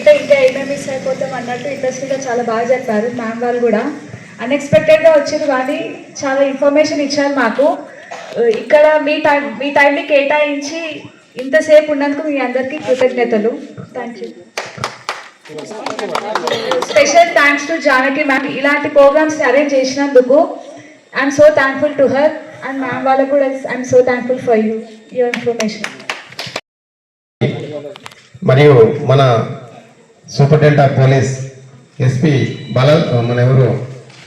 అంటే ఇంకా ఏమేమి మిస్ అయిపోతాం అన్నట్టు ఇంట్రెస్టింగ్గా చాలా బాగా చెప్పారు మ్యామ్ వాళ్ళు కూడా. అన్ఎక్స్పెక్టెడ్గా వచ్చారు కానీ చాలా ఇన్ఫర్మేషన్ ఇచ్చారు మాకు. ఇక్కడ మీ టైంని కేటాయించి ఇంతసేపు ఉన్నందుకు మీ అందరికీ కృతజ్ఞతలు. Thank you. Special thanks to Janaki ma'am, ఇలాంటి ప్రోగ్రామ్స్ అరేంజ్ చేసినందుకు. I'm so thankful to her and ma'am వాళ్ళకు కూడా I'm so thankful for your information. మరియు మన సూపరింటెండెంట్ ఆఫ్ పోలీస్ ఎస్పీ మన ఎవరు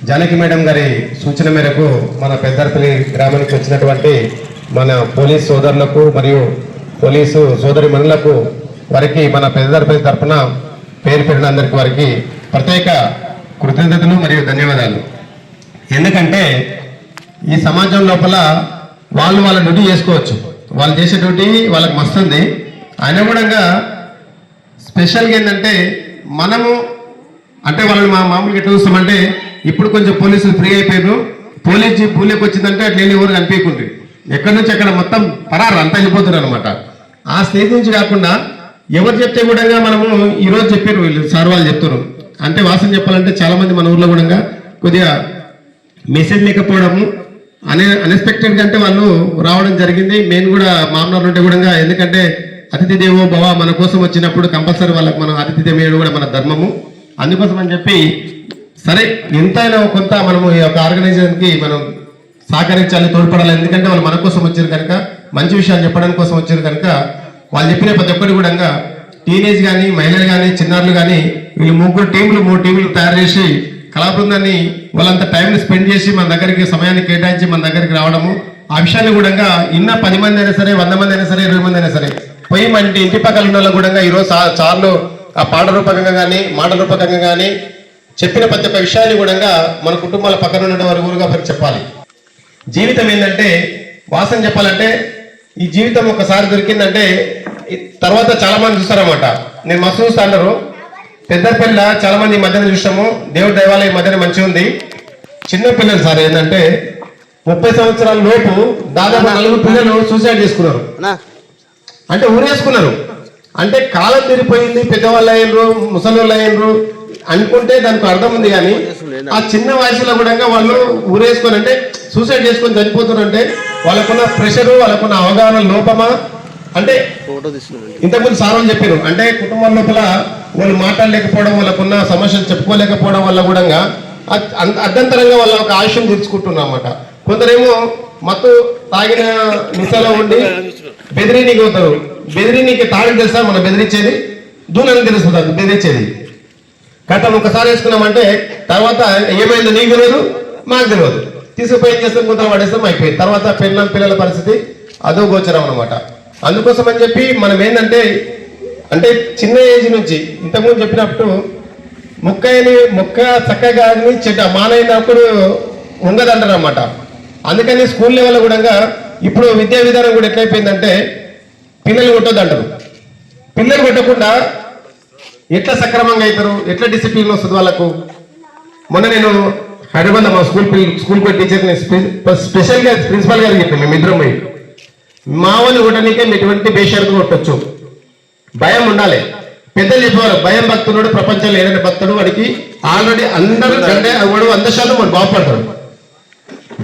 జానకి మేడం గారి సూచన మేరకు మన పెద్దర్పల్లి గ్రామానికి వచ్చినటువంటి మన పోలీస్ సోదరులకు మరియు పోలీసు సోదరి మనులకు వారికి మన పెద్దర్పల్లి తరఫున పేరు పెట్టిన అందరికి వారికి ప్రత్యేక కృతజ్ఞతలు మరియు ధన్యవాదాలు. ఎందుకంటే ఈ సమాజం లోపల వాళ్ళు వాళ్ళ డ్యూటీ చేసుకోవచ్చు, వాళ్ళు చేసే డ్యూటీ వాళ్ళకి మస్తుంది. అయినా కూడా స్పెషల్గా ఏంటంటే మనము అంటే వాళ్ళని మామూలుగా ఎట్లా చూస్తామంటే ఇప్పుడు కొంచెం పోలీసులు ఫ్రీ అయిపోయారు, పోలీస్ జీప్ పూలేకి వచ్చిందంటే అట్లా ఎవరు కనిపించకుండ్రి, ఎక్కడి నుంచి అక్కడ మొత్తం పరారు అంతా వెళ్ళిపోతున్నారు అనమాట. ఆ స్టేజ్ నుంచి కాకుండా ఎవరు చెప్తే కూడా మనము ఈరోజు చెప్పారు వీళ్ళు సార్ వాళ్ళు చెప్తారు అంటే వాసన చెప్పాలంటే చాలా మంది మన ఊర్లో కూడా కొద్దిగా మెసేజ్ లేకపోవడము అన్ఎక్స్పెక్టెడ్గా అంటే వాళ్ళు రావడం జరిగింది. నేను కూడా మామూలు ఉంటే కూడా ఎందుకంటే అతిథి దేవో భవ మన కోసం వచ్చినప్పుడు కంపల్సరీ వాళ్ళకి మనం అతిథి దేవేయడం కూడా మన ధర్మము. అందుకోసం అని చెప్పి సరే ఎంతైనా కొంత మనము ఈ యొక్క ఆర్గనైజేషన్కి మనం సహకరించాలి, తోడ్పడాలి. ఎందుకంటే వాళ్ళు మన కోసం వచ్చారు కనుక, మంచి విషయాలు చెప్పడం కోసం వచ్చారు కనుక వాళ్ళు చెప్పిన ప్రతి ఒక్కటి కూడా టీనేజ్ కానీ మహిళలు కానీ చిన్నారులు కానీ వీళ్ళు 3 టీములు తయారు చేసి కళాబృందాన్ని వాళ్ళంతా టైంని స్పెండ్ చేసి మన దగ్గరికి సమయాన్ని కేటాయించి మన దగ్గరికి రావడము. ఆ విషయాన్ని కూడా ఇన్న 10 మంది అయినా సరే 100 మంది అయినా సరే 20 మంది అయినా సరే పోయి మన ఇంటి పక్కల ఉన్న వాళ్ళు కూడా ఈరోజు సార్లు ఆ పాట రూపకంగా కానీ మాట రూపకంగా కానీ చెప్పిన ప్రతి ఒక్క విషయాన్ని కూడా మన కుటుంబాల పక్కన ఉన్న వారి ఊరుగా చెప్పాలి. జీవితం ఏంటంటే వాసన చెప్పాలంటే ఈ జీవితం ఒకసారి దొరికిందంటే తర్వాత చాలా మంది చూస్తారన్నమాట. నేను మస్తు చూస్తా అన్నారు పెద్దపల్లి చాలా మంది ఈ మధ్యన చూసాము, దేవుడి దేవాలయం మధ్యన మంచిగా ఉంది. చిన్న పిల్లలు సార్ ఏంటంటే 30 సంవత్సరాల లోపు దాదాపు 4 పిల్లలు సూసైడ్ చేసుకున్నారు. అంటే ఊరేసుకున్నారు. అంటే కాలం తిరిగిపోయింది, పెద్దవాళ్ళు అయ్యారు, ముసలి అయ్యారు అనుకుంటే దానికి అర్థం ఉంది. కానీ ఆ చిన్న వయసులో కూడా వాళ్ళు ఊరేసుకొని అంటే సూసైడ్ చేసుకొని చనిపోతున్నారు. అంటే వాళ్ళకున్న ప్రెషరు, వాళ్ళకున్న అవగాహన లోపమా అంటే ఇంతకుముందు సార్ వాళ్ళు చెప్పారు అంటే కుటుంబం లోపల వాళ్ళు మాట్లాడలేకపోవడం, వాళ్ళకున్న సమస్యలు చెప్పుకోలేకపోవడం వల్ల కూడా అర్ధంతరంగా వాళ్ళ ఒక ఆయుష్యం తీర్చుకుంటున్నారు అన్నమాట. కొందరేమో మత్తు తాగిన నిశలో ఉండి బెదిరీనికి పోతారు. బెదిరీనికి తాగి తెలుసా మన బెదిరించేది, దూలని తెలుస్తుంది బెదిరించేది. గతం ఒకసారి వేసుకున్నామంటే తర్వాత ఏమైందో నీకు తెలియదు మాకు తెలియదు, తీసుకుపోయి చేస్తాం గుంతలు పడేస్తాం అయిపోయింది. తర్వాత పిల్లల పరిస్థితి అదో గోచరం అనమాట. అందుకోసం అని చెప్పి మనం ఏంటంటే అంటే చిన్న ఏజ్ నుంచి ఇంతకుముందు చెప్పినప్పుడు మొక్క చక్కగా చెడ్డ మానైనప్పుడు ఉండదంటారు అన్నమాట. అందుకని స్కూల్ లెవెల్లో కూడా ఇప్పుడు విద్యా విధానం కూడా ఎట్లయిపోయిందంటే పిల్లలు కొట్టొద్దు అంటారు. పిల్లలు కొట్టకుండా ఎట్లా సక్రమంగా అవుతారు, ఎట్లా డిసిప్లిన్ వస్తుంది వాళ్ళకు. మొన్న నేను హైదరాబాద్ మా స్కూల్ టీచర్ని స్పెషల్గా ప్రిన్సిపల్ గారికి చెప్పాను, మేమిద్దరం పోయి మా వాళ్ళు కొట్టడానికే ఎటువంటి బేషరతు కొట్టొచ్చు, భయం ఉండాలి. పెద్దలు చెప్పేవారు భయం భక్తుడు ప్రపంచంలో ఏదైనా భక్తుడు వాడికి ఆల్రెడీ అందరూ కంటే వాడు 100% వాడు బాగుపడతాడు.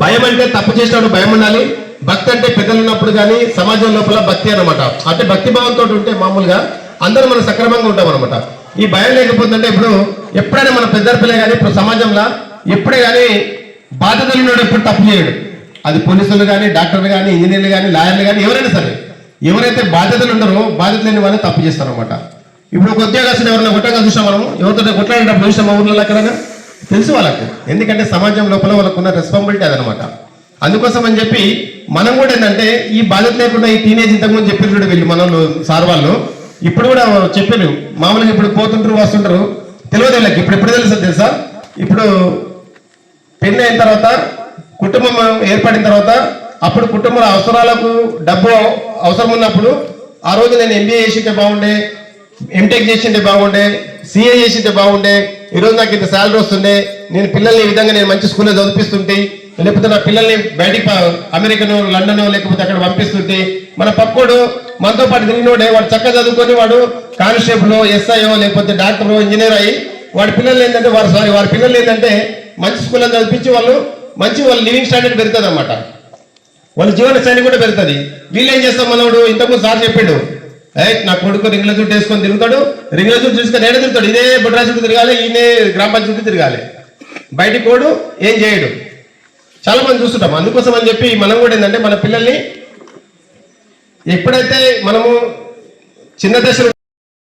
భయం అంటే తప్పు చేసినప్పుడు భయం ఉండాలి. భక్తి అంటే పెద్దలు ఉన్నప్పుడు కానీ సమాజం లోపల భక్తి అనమాట. అంటే భక్తి భావంతో ఉంటే మామూలుగా అందరూ మనం సక్రమంగా ఉంటాం అనమాట. ఈ భయం లేకపోతుందంటే ఇప్పుడు ఎప్పుడైనా మన పెద్దపిల్లే కానీ ఇప్పుడు సమాజంలో ఎప్పుడే కానీ బాధ్యతలు ఉన్నాడు, ఎప్పుడు తప్పు చేయడు. అది పోలీసులు కానీ డాక్టర్లు కానీ ఇంజనీర్లు కానీ లాయర్లు కానీ ఎవరైనా సరే ఎవరైతే బాధ్యతలు ఉన్నారో బాధ్యత లేని వాళ్ళు తప్పు చేస్తారు అనమాట. ఇప్పుడు ఒక ఉద్యోగస్తులు ఎవరైనా కొట్టగా చూసాం, మనం ఎవరితో కొట్లాడేటప్పుడు చూసాం మా ఊర్లో ఎక్కడైనా తెలుసు వాళ్ళకు. ఎందుకంటే సమాజం లోపల వాళ్ళకున్న రెస్పాన్సిబిలిటీ అదనమాట. అందుకోసం అని చెప్పి మనం కూడా ఏంటంటే ఈ బాధ్యత లేకుండా ఈ టీనేజ్ ఇంతకుముందు చెప్పారు చూడ వీళ్ళు మన సార్ వాళ్ళు ఇప్పుడు కూడా చెప్పారు. మామూలుగా ఇప్పుడు పోతుంటారు వస్తుంటారు తెలియదు వీళ్ళకి. ఇప్పుడు ఎప్పుడు తెలుసా ఇప్పుడు పెళ్లి అయిన తర్వాత కుటుంబం ఏర్పడిన తర్వాత అప్పుడు కుటుంబ అవసరాలకు డబ్బు అవసరం ఉన్నప్పుడు ఆ రోజు నేను ఎంబీఏ చేసింటే బాగుండే, ఎంటెక్ చేసింటే బాగుండే, సిఏ చేసింటే బాగుండే, ఈరోజు నాకు ఇంత శాలరీ వస్తుండే, నేను పిల్లల్ని ఈ విధంగా నేను మంచి స్కూల్లో చదివిస్తుంటే లేకపోతే నా పిల్లల్ని బయటికి అమెరికనో లండనో లేకపోతే అక్కడ పంపిస్తుంటే మన పక్కోడు మనతో పాటు తిరిగినోడే వాడు చక్కగా చదువుకొని వాడు కానిస్టేబుల్ ఎస్ఐఓ లేకపోతే డాక్టర్ ఇంజనీర్ అయ్యి వాడి పిల్లలు ఏంటంటే వారి పిల్లలు ఏంటంటే మంచి స్కూల్లో చదివించి వాళ్ళు లివింగ్ స్టాండర్డ్ పెరుగుతుంది అనమాట, వాళ్ళ జీవన శైలి కూడా పెరుగుతుంది. వీళ్ళు ఏం చేస్తాం, మనోడు ఇంతకుముందు సార్ చెప్పాడు, నా కొడుకు రింగ్ల చుట్టూ వేసుకొని తిరుగుతాడు, రింగ్ల చుట్టూ చూసుకొని ఏడ తిరుగుతాడు, ఇదే బుడ్రా చుట్టూ తిరగాలి, ఈయనే గ్రామ పంచాయతీ చుట్టూ తిరగాలి, బయటికి కోడు ఏం చేయడు. చాలా మంది చూస్తుంటాం. అందుకోసం అని చెప్పి మనం కూడా ఏంటంటే మన పిల్లల్ని ఎప్పుడైతే మనము చిన్న దశలో